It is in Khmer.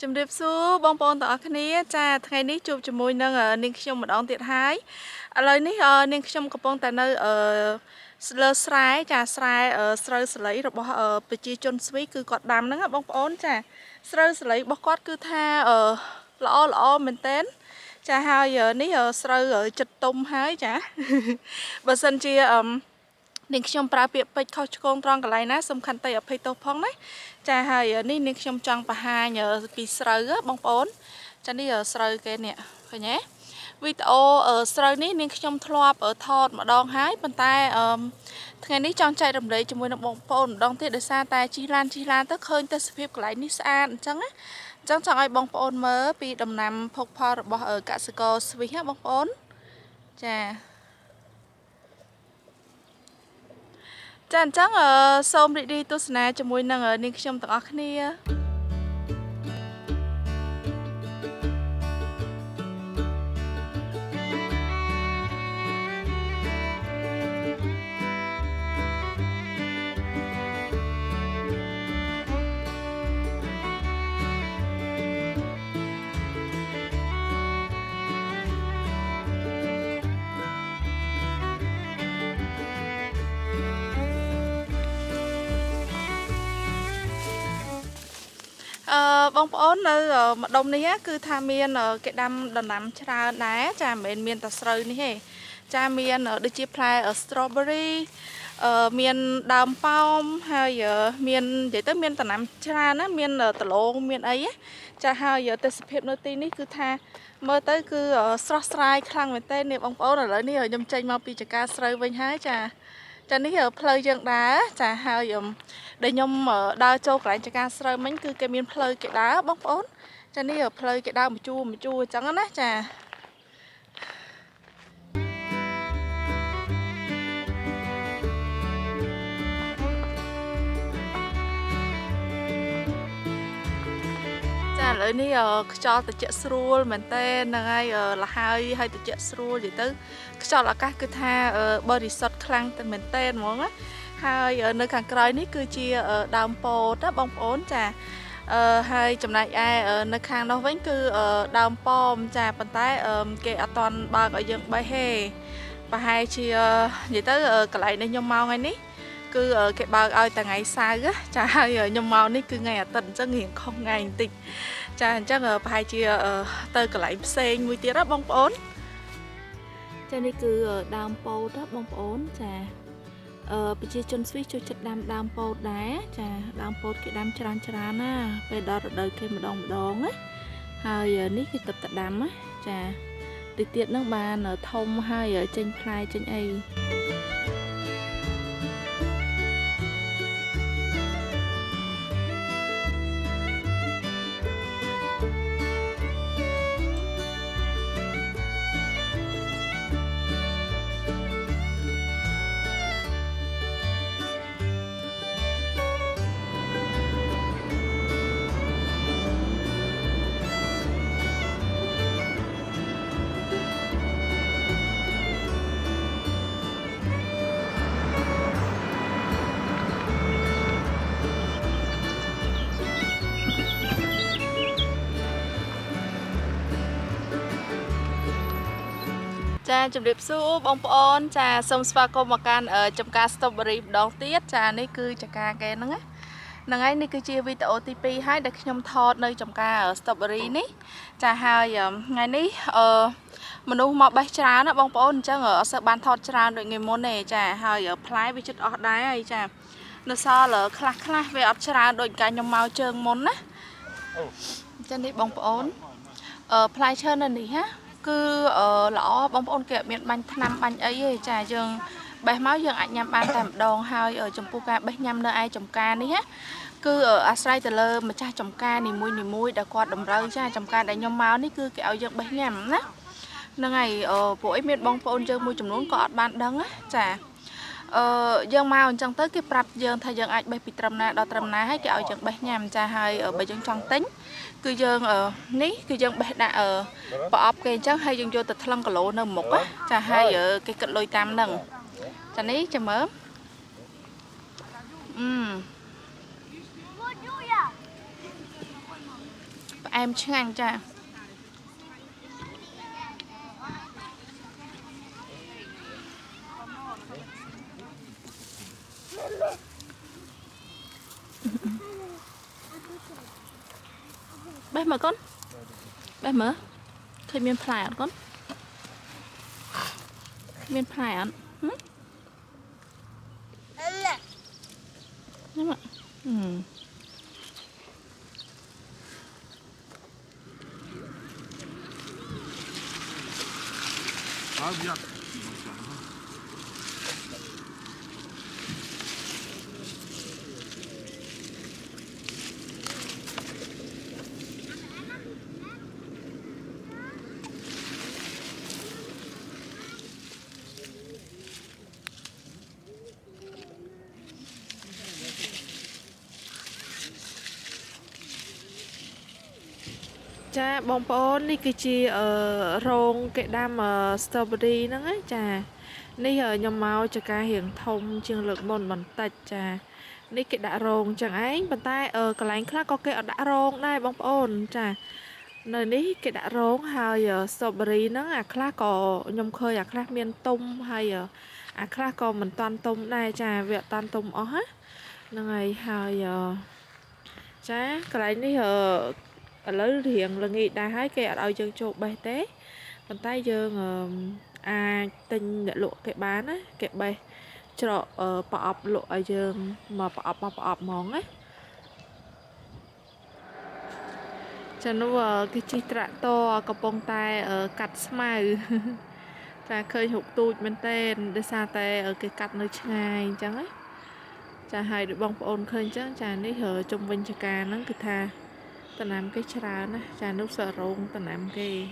ជំរាបសួរបងប្អូនទាំងអស់គ្នាចាថ្ងៃនេះជួបជាមួយនឹងនាងខ្ញុំម្ដងទៀតហើយឥឡូវនេះនាងខ្ញុំកំពុងតែនៅលើស្រែចាស្រែស្រូវសលៃរបស់ប្រជាជនស្វីគឺគាត់ដាំហ្នឹងបងប្អូនចាស្រូវសលៃរបស់គាត់គឺថាល្អមែនតើចាហើយនេះស្រូវចិត្តទុំហើយចាបើសិនជានាងខ្ញុំប្រើពាក្យពេចន៍ខុសឆ្គងត្រង់កន្លែងណាសំខាន់តែអភ័យទោសផងណាចាហើយនេះនាងខ្ញុំចង់បង្ហាញពីស្រូវបងប្អូនចានេះស្រូវគេនេះឃើញទេវីដេអូស្រូវនេះនាងខ្ញុំធ្លាប់ថតម្ដងហើយប៉ុន្តែថ្ងៃនេះចង់ចែករំលែកជាមួយនឹងបងប្អូនម្ដងទៀតដោយសារតែជិះឡានទៅឃើញទេសភាពកន្លែងនេះស្អាតអញ្ចឹងណាចង់ឲ្យបងប្អូនមើលពីដំណាំភោគផលរបស់កសិករស្វីសណាបងប្អូនចាអញ្ចឹងសូមរីករាយទស្សនាជាមួយនឹងនាងខ្ញុំទាំងអស់គ្នាបងប្អូននៅម្ដុំនេះគឺថាមានគេដាំដំណាំច្រើនដែរចាមិនមែនមានតែស្រូវនេះទេចាមានដូចជាផ្លែ strawberry មានដើមប៉ោមហើយមាននិយាយទៅមានដំណាំច្រើនណាមានដលងមានអីចាហើយទេសភាពនៅទីនេះគឺថាមើលទៅគឺស្រស់ស្រាយខ្លាំងមែនទែននេះបងប្អូនឥឡូវនេះខ្ញុំចេញមកពីចកាស្រូវវិញហើយចានេះផ្លូវយើងដើរចាហើយដែលខ្ញុំដើរចូលកន្លែងចកាស្រូវមិញគឺគេមានផ្លូវគេដើរបងប្អូនចានេះផ្លូវគេដើរមួយជួរអញ្ចឹងណាចាឥឡូវនេះខ្យល់ត្រជាក់ស្រួលមែនតើហ្នឹងហើយលហើយត្រជាក់ស្រួលនិយាយទៅខ្យល់អាកាសគឺថាបរិសុទ្ធខ្លាំងតែមែនតើហ្មងណាហើយនៅខាងក្រោយនេះគឺជាដើមពោតណាបងប្អូនចាហើយចំណែកឯនៅខាងនោះវិញគឺដើមប៉ោមចាប៉ុន្តែគេអត់តន់បើកឲ្យយើងបេះទេប្រហែលជានិយាយទៅកន្លែងនេះខ្ញុំមកថ្ងៃនេះគឺគេបើកឲ្យតែថ្ងៃសៅរ៍ចាហើយខ្ញុំមកនេះគឺថ្ងៃអាទិត្យអញ្ចឹងរៀងខុសថ្ងៃបន្តិចចាអញ្ចឹងប្រហែលជាទៅកន្លែងផ្សេងមួយទៀតណាបងប្អូនចានេះគឺដើមពោតណាបងប្អូនចាប្រជាជនស្វីសចូលចិត្តដាំដើមពោតដែរចាដើមពោតគេដាំច្រើនណាពេលដល់រដូវគេម្ដងណាហើយនេះគេទឹកតែដាំណាចាតិចទៀតនឹងបានធំហើយចេញផ្លែចេញអីចាជំរាបសួរបងប្អូនចាសូមស្វាគមន៍មកកាន់ចំការ strawberry ម្ដងទៀតចានេះគឺចំការគេហ្នឹងណាហ្នឹងហើយនេះគឺជាវីដេអូទី2ហើយដែលខ្ញុំថតនៅចំការ strawberry នេះចាហើយថ្ងៃនេះមនុស្សមកបេះច្រើនណាបងប្អូនអញ្ចឹងអត់សូវបានថតច្រើនដូចថ្ងៃមុនទេចាហើយផ្លែវាជិតអស់ដែរហើយចានៅសល់ខ្លះវាអត់ច្រើនដូចកាលខ្ញុំមកជើងមុនណាអញ្ចឹងនេះបងប្អូនផ្លែឈើនៅនេះណាគឺល្អបងប្អូនគេអត់មានបាញ់ថ្នាំបាញ់អីទេចាយើងបេះមកយើងអាចញ៉ាំបានតែម្ដងហើយចំពោះការបេះញ៉ាំនៅឯចំការនេះណាគឺអាស្រ័យទៅលើម្ចាស់ចំការនីមួយដែលគាត់តម្រូវចាចំការដែលខ្ញុំមកនេះគឺគេឲ្យយើងបេះញ៉ាំណាហ្នឹងហើយពួកអីមានបងប្អូនយើងមួយចំនួនក៏អត់បានដឹងណាចាយើងមកអញ្ចឹងទៅគេប្រាប់យើងថាយើងអាចបេះពីត្រឹមណាដល់ត្រឹមណាហើយគេឲ្យយើងបេះញ៉ាំចាហើយបើយើងចង់ទិញគឺយើងនេះគឺយើងបេះដាក់ប្រអប់គេអញ្ចឹងហើយយើងយកទៅថ្លឹងគីឡូនៅមុខចាហើយគេគិតលុយតាមហ្នឹងចានេះចាំមើល em ngang cha bé mở con bé mở thấy miếng phai con miếng phai ăn đúng ạ Abi yak. cha bông bồn ní cái chi rong cái đam strawberry nó ấy cha ní nhom mau cho ca hiện thông chương lực môn bằng tạch cha ní cái đã rong chẳng ấy bàn tay cái lánh khác có cái đã rong đây bông bồn cha nơi ní cái đã rong hay strawberry nó khác có nhom khơi khác miên tung hay khác có mình toàn tung đây cha việc toàn tung ó hết này hay cha cái lánh ní ở lớn hiện là nghĩ đại hái kẹt ở chân chỗ bay té bàn tay dương tinh để lộ cái bán á cái bay chợ bọp lộ ở dương mà bọp món ấy cho nó cái chi trạ to cái bông tai ở cắt smile ta khơi hụt tụt bên tên để xa tay ở cái cắt nơi ngay chẳng ấy chả hay được bông ôn khơi chắc chả ní hở trong bên chả ca nó cứ tha ta làm cái chả nó chả nấu sợ rong ta làm cái